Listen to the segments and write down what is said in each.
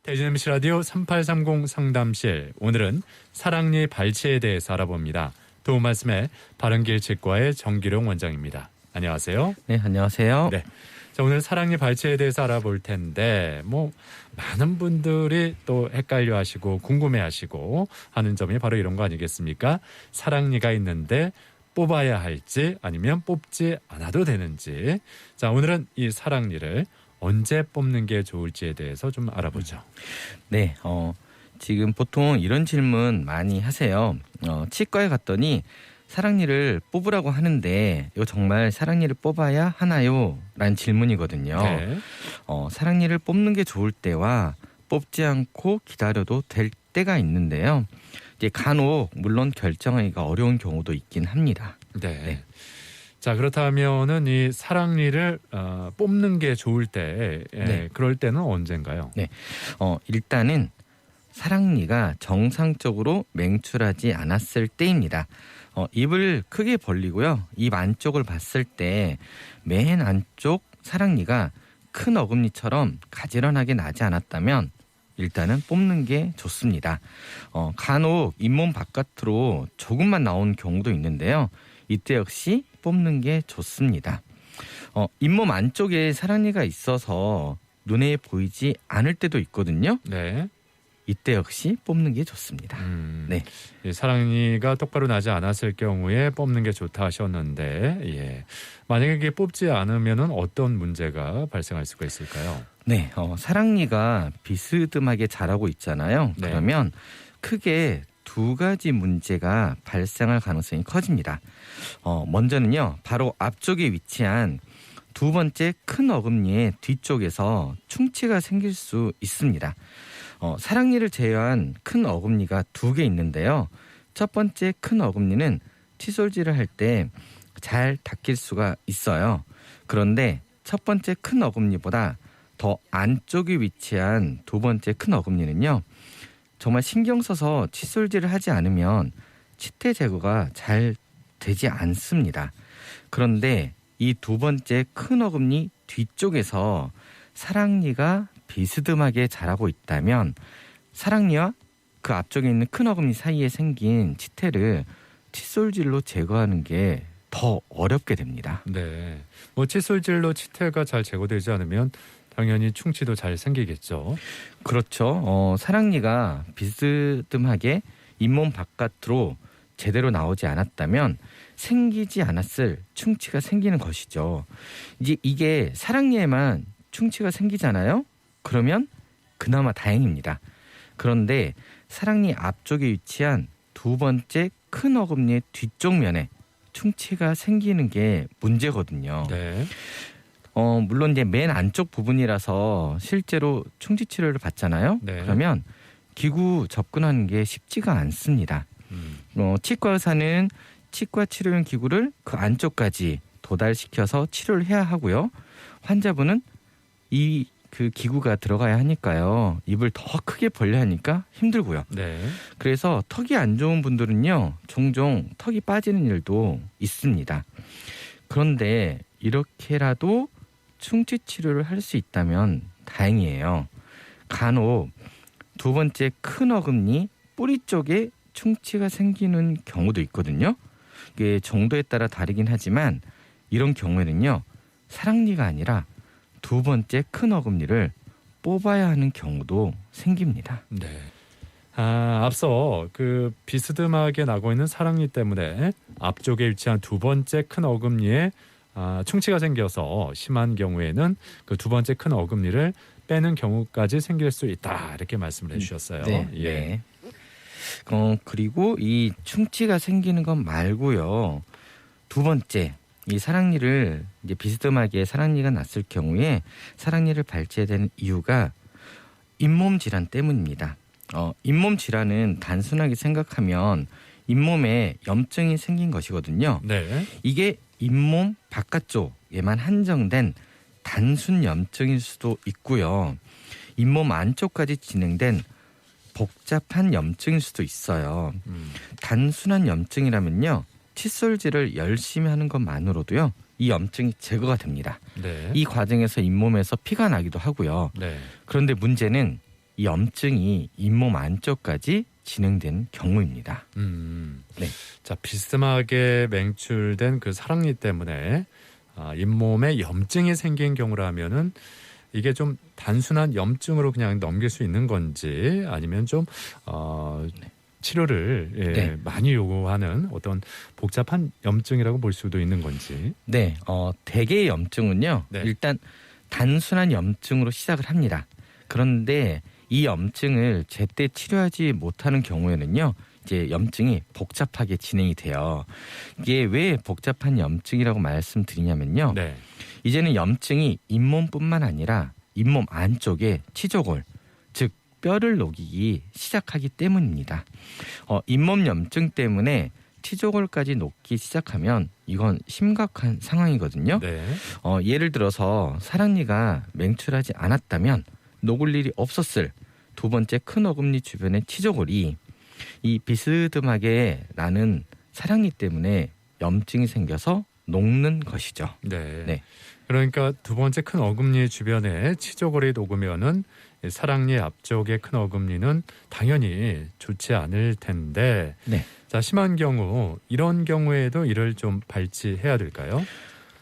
대전 MBC 라디오 3830 상담실, 오늘은 사랑니 발치에 대해서 알아봅니다. 도움 말씀에 바른길 치과의 정기룡 원장입니다. 안녕하세요. 네, 안녕하세요. 네, 자, 오늘 사랑니 발치에 대해서 알아볼 텐데 많은 분들이 또 헷갈려하시고 궁금해하시고 하는 점이 바로 이런 거 아니겠습니까? 사랑니가 있는데 뽑아야 할지 아니면 뽑지 않아도 되는지. 자, 오늘은 이 사랑니를 언제 뽑는 게 좋을지에 대해서 좀 알아보죠. 네, 지금 보통 이런 질문 많이 하세요. 치과에 갔더니 사랑니를 뽑으라고 하는데 이거 정말 사랑니를 뽑아야 하나요? 라는 질문이거든요. 네. 사랑니를 뽑는 게 좋을 때와 뽑지 않고 기다려도 될 때가 있는데요. 이제 간혹 물론 결정하기가 어려운 경우도 있긴 합니다. 네. 자, 그렇다면은 이 사랑니를 뽑는 게 좋을 때, 네. 그럴 때는 언젠가요? 네, 일단은 사랑니가 정상적으로 맹출하지 않았을 때입니다. 입을 크게 벌리고요. 입 안쪽을 봤을 때 맨 안쪽 사랑니가 큰 어금니처럼 가지런하게 나지 않았다면 일단은 뽑는 게 좋습니다. 간혹 잇몸 바깥으로 조금만 나온 경우도 있는데요. 이때 역시 뽑는 게 좋습니다. 잇몸 안쪽에 사랑니가 있어서 눈에 보이지 않을 때도 있거든요. 네. 이때 역시 뽑는 게 좋습니다. 네. 사랑니가 똑바로 나지 않았을 경우에 뽑는 게 좋다 하셨는데, 만약에 이게 뽑지 않으면은 어떤 문제가 발생할 수가 있을까요? 네, 사랑니가 비스듬하게 자라고 있잖아요. 네. 그러면 크게 두 가지 문제가 발생할 가능성이 커집니다. 먼저는요, 바로 앞쪽에 위치한 두 번째 큰 어금니의 뒤쪽에서 충치가 생길 수 있습니다. 사랑니를 제외한 큰 어금니가 두 개 있는데요. 첫 번째 큰 어금니는 칫솔질을 할 때 잘 닦일 수가 있어요. 그런데 첫 번째 큰 어금니보다 더 안쪽에 위치한 두 번째 큰 어금니는요, 정말 신경 써서 칫솔질을 하지 않으면 치태 제거가 잘 되지 않습니다. 그런데 이 두 번째 큰 어금니 뒤쪽에서 사랑니가 비스듬하게 자라고 있다면 사랑니와 그 앞쪽에 있는 큰 어금니 사이에 생긴 치태를 칫솔질로 제거하는 게 더 어렵게 됩니다. 네. 칫솔질로 치태가 잘 제거되지 않으면 당연히 충치도 잘 생기겠죠. 그렇죠. 사랑니가 비스듬하게 잇몸 바깥으로 제대로 나오지 않았다면 생기지 않았을 충치가 생기는 것이죠. 이제 이게 사랑니에만 충치가 생기잖아요. 그러면 그나마 다행입니다. 그런데 사랑니 앞쪽에 위치한 두 번째 큰 어금니의 뒤쪽 면에 충치가 생기는 게 문제거든요. 네. 물론 이제 맨 안쪽 부분이라서 실제로 충치 치료를 받잖아요. 네. 그러면 기구 접근하는 게 쉽지가 않습니다. 치과 의사는 치과 치료용 기구를 그 안쪽까지 도달시켜서 치료를 해야 하고요. 환자분은 그 기구가 들어가야 하니까요. 입을 더 크게 벌려야 하니까 힘들고요. 네. 그래서 턱이 안 좋은 분들은요, 종종 턱이 빠지는 일도 있습니다. 그런데 이렇게라도 충치 치료를 할 수 있다면 다행이에요. 간혹 두 번째 큰 어금니 뿌리 쪽에 충치가 생기는 경우도 있거든요. 이게 정도에 따라 다르긴 하지만 이런 경우에는요, 사랑니가 아니라 두 번째 큰 어금니를 뽑아야 하는 경우도 생깁니다. 네. 앞서 그 비스듬하게 나고 있는 사랑니 때문에 앞쪽에 위치한 두 번째 큰 어금니에 충치가 생겨서 심한 경우에는 그 두 번째 큰 어금니를 빼는 경우까지 생길 수 있다, 이렇게 말씀을 해주셨어요. 네. 네. 그리고 이 충치가 생기는 것 말고요, 두 번째, 이 사랑니를 이제 비스듬하게 사랑니가 났을 경우에 사랑니를 발치해야 되는 이유가 잇몸 질환 때문입니다. 잇몸 질환은 단순하게 생각하면 잇몸에 염증이 생긴 것이거든요. 네. 이게 잇몸 바깥쪽에만 한정된 단순 염증일 수도 있고요. 잇몸 안쪽까지 진행된 복잡한 염증일 수도 있어요. 단순한 염증이라면요, 칫솔질을 열심히 하는 것만으로도요, 이 염증이 제거가 됩니다. 네. 이 과정에서 잇몸에서 피가 나기도 하고요. 네. 그런데 문제는 이 염증이 잇몸 안쪽까지 진행된 경우입니다. 네. 자, 비스듬하게 맹출된 그 사랑니 때문에 잇몸에 염증이 생긴 경우라면은 이게 좀 단순한 염증으로 그냥 넘길 수 있는 건지 아니면 좀 치료를 네. 많이 요구하는 어떤 복잡한 염증이라고 볼 수도 있는 건지. 네, 대개의 염증은요. 네. 일단 단순한 염증으로 시작을 합니다. 그런데 이 염증을 제때 치료하지 못하는 경우에는요. 이제 염증이 복잡하게 진행이 돼요. 이게 왜 복잡한 염증이라고 말씀드리냐면요. 네. 이제는 염증이 잇몸뿐만 아니라 잇몸 안쪽에 치조골, 즉 뼈를 녹이기 시작하기 때문입니다. 잇몸 염증 때문에 치조골까지 녹기 시작하면 이건 심각한 상황이거든요. 네. 예를 들어서 사랑니가 맹출하지 않았다면 녹을 일이 없었을 두 번째 큰 어금니 주변의 치조골이 이 비스듬하게 나는 사랑니 때문에 염증이 생겨서 녹는 것이죠. 네. 네. 그러니까 두 번째 큰 어금니 주변에 치조골이 녹으면은 사랑니 앞쪽의 큰 어금니는 당연히 좋지 않을 텐데. 네. 자, 심한 경우 이런 경우에도 이를 좀 발치해야 될까요?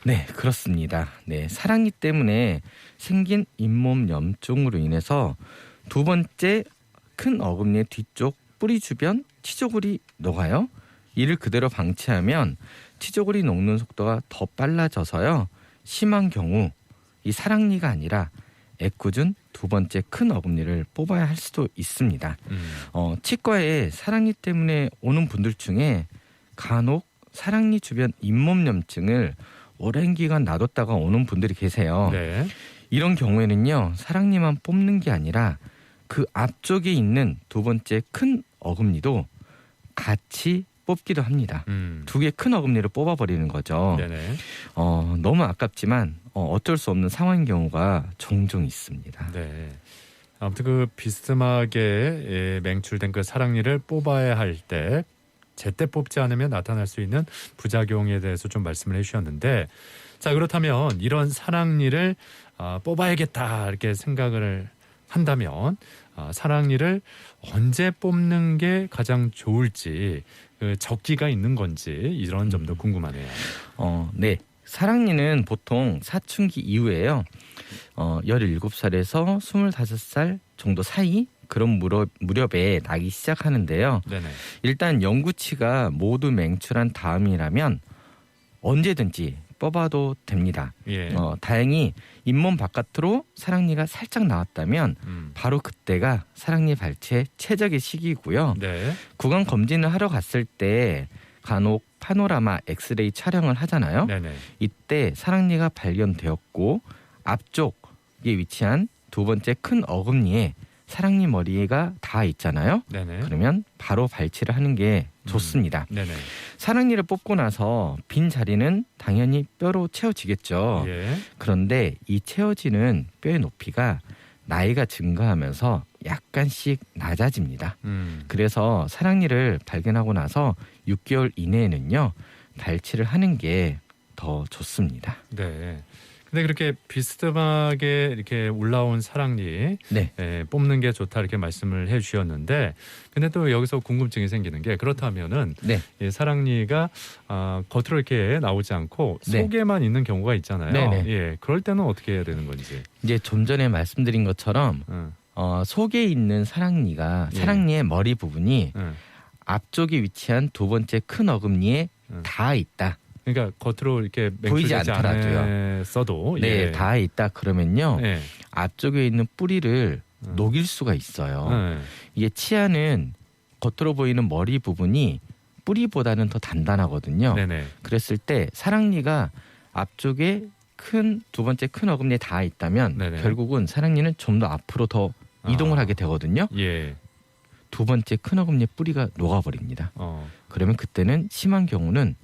네, 그렇습니다. 네, 사랑니 때문에 생긴 잇몸 염증으로 인해서 두 번째 큰 어금니의 뒤쪽 뿌리 주변 치조골이 녹아요. 이를 그대로 방치하면 치조골이 녹는 속도가 더 빨라져서요. 심한 경우 이 사랑니가 아니라 애꿎은 두 번째 큰 어금니를 뽑아야 할 수도 있습니다. 치과에 사랑니 때문에 오는 분들 중에 간혹 사랑니 주변 잇몸 염증을 오랜 기간 놔뒀다가 오는 분들이 계세요. 네. 이런 경우에는요. 사랑니만 뽑는 게 아니라 그 앞쪽에 있는 두 번째 큰 어금니도 같이 뽑기도 합니다. 두 개 큰 어금니를 뽑아버리는 거죠. 네네. 너무 아깝지만 어쩔 수 없는 상황인 경우가 종종 있습니다. 네. 아무튼 그 비스듬하게 맹출된 그 사랑니를 뽑아야 할 때 제때 뽑지 않으면 나타날 수 있는 부작용에 대해서 좀 말씀을 해주셨는데, 자, 그렇다면 이런 사랑니를 뽑아야겠다 이렇게 생각을 한다면 사랑니를 언제 뽑는 게 가장 좋을지, 그 적기가 있는 건지 이런 점도 궁금하네요. 네. 사랑니는 보통 사춘기 이후에요. 17살에서 25살 정도 사이 그런 무렵에 나기 시작하는데요. 네네. 일단 영구치가 모두 맹출한 다음이라면 언제든지 뽑아도 됩니다. 예. 다행히 잇몸 바깥으로 사랑니가 살짝 나왔다면 바로 그때가 사랑니 발치의 최적의 시기고요. 네. 구강 검진을 하러 갔을 때 간혹 파노라마 엑스레이 촬영을 하잖아요. 네네. 이때 사랑니가 발견되었고 앞쪽에 위치한 두 번째 큰 어금니에 사랑니 머리가 닿아 있잖아요. 네네. 그러면 바로 발치를 하는 게 좋습니다. 네네. 사랑니를 뽑고 나서 빈 자리는 당연히 뼈로 채워지겠죠. 예. 그런데 이 채워지는 뼈의 높이가 나이가 증가하면서 약간씩 낮아집니다. 그래서 사랑니를 발견하고 나서 6개월 이내에는요. 발치를 하는 게 더 좋습니다. 네. 근데 그렇게 비스듬하게 이렇게 올라온 사랑니 네. 뽑는 게 좋다 이렇게 말씀을 해주셨는데, 근데 또 여기서 궁금증이 생기는 게, 그렇다면은 네. 이 사랑니가 겉으로 이렇게 나오지 않고 네. 속에만 있는 경우가 있잖아요. 네네. 예, 그럴 때는 어떻게 해야 되는 건지. 이제 좀 전에 말씀드린 것처럼 속에 있는 사랑니가 예. 사랑니의 머리 부분이 예. 앞쪽에 위치한 두 번째 큰 어금니에 닿아 있다. 그러니까 겉으로 이렇게 보이지 맹출되지 않더라도요. 않았어도 네, 예. 닿아 있다 그러면요. 예. 앞쪽에 있는 뿌리를 녹일 수가 있어요. 예. 이게 치아는 겉으로 보이는 머리 부분이 뿌리보다는 더 단단하거든요. 네네. 그랬을 때 사랑니가 앞쪽에 두 번째 큰 어금니에 닿아 있다면 네네. 결국은 사랑니는 좀 더 앞으로 더 이동을 하게 되거든요. 예. 두 번째 큰 어금니의 뿌리가 녹아버립니다. 그러면 그때는 심한 경우는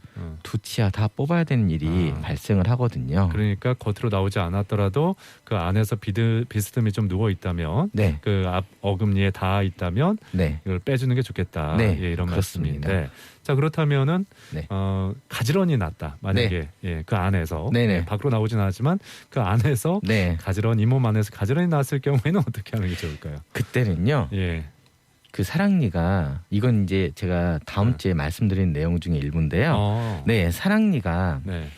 두 치아 다 뽑아야 되는 일이 발생을 하거든요. 그러니까 겉으로 나오지 않았더라도 그 안에서 비스듬히 좀 누워 있다면, 네. 그 앞 어금니에 닿아 있다면 네. 이걸 빼주는 게 좋겠다. 네, 예, 이런 그렇습니다. 말씀인데, 자 그렇다면은 네. 가지런히 났다. 만약에 예, 그 안에서 네네. 예, 밖으로 나오진 않았지만 그 안에서 네. 가지런히 잇몸 안에서 가지런히 났을 경우에는 어떻게 하는 게 좋을까요? 그때는요. 예, 그 사랑니가 이건 이제 제가 다음 네. 주에 말씀드린 내용 중에 일부인데요. 네, 사랑니가 네.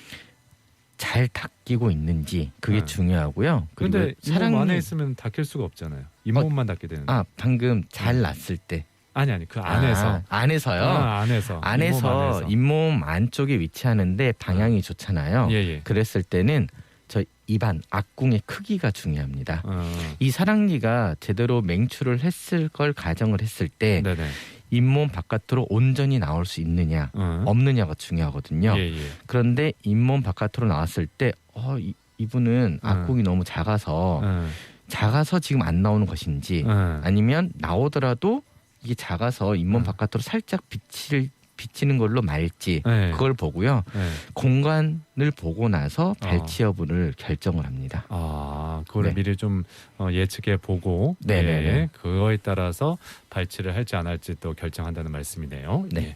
잘 닦이고 있는지 그게 네. 중요하고요. 그런데 그리고 잇몸 안에 있으면 닦일 수가 없잖아요. 잇몸만 닦게 되는데. 방금 잘 났을 때 아니 그 안에서. 안에서요. 안에서. 안에서 잇몸 안쪽에 위치하는데 방향이 좋잖아요. 예. 그랬을 때는 저 입안 앞궁의 크기가 중요합니다. 이 사랑니가 제대로 맹출을 했을 걸 가정을 했을 때 네네. 잇몸 바깥으로 온전히 나올 수 있느냐 없느냐가 중요하거든요. 예. 그런데 잇몸 바깥으로 나왔을 때 이분은 앞궁이 너무 작아서 지금 안 나오는 것인지 아니면 나오더라도 이게 작아서 잇몸 바깥으로 살짝 비치는 걸로 말지 네. 그걸 보고요. 네. 공간을 보고 나서 발치 여부를 결정을 합니다. 그거를 네. 미리 좀 예측해 보고 네네네. 예, 그거에 따라서 발치를 할지 안 할지 또 결정한다는 말씀이네요. 네. 예.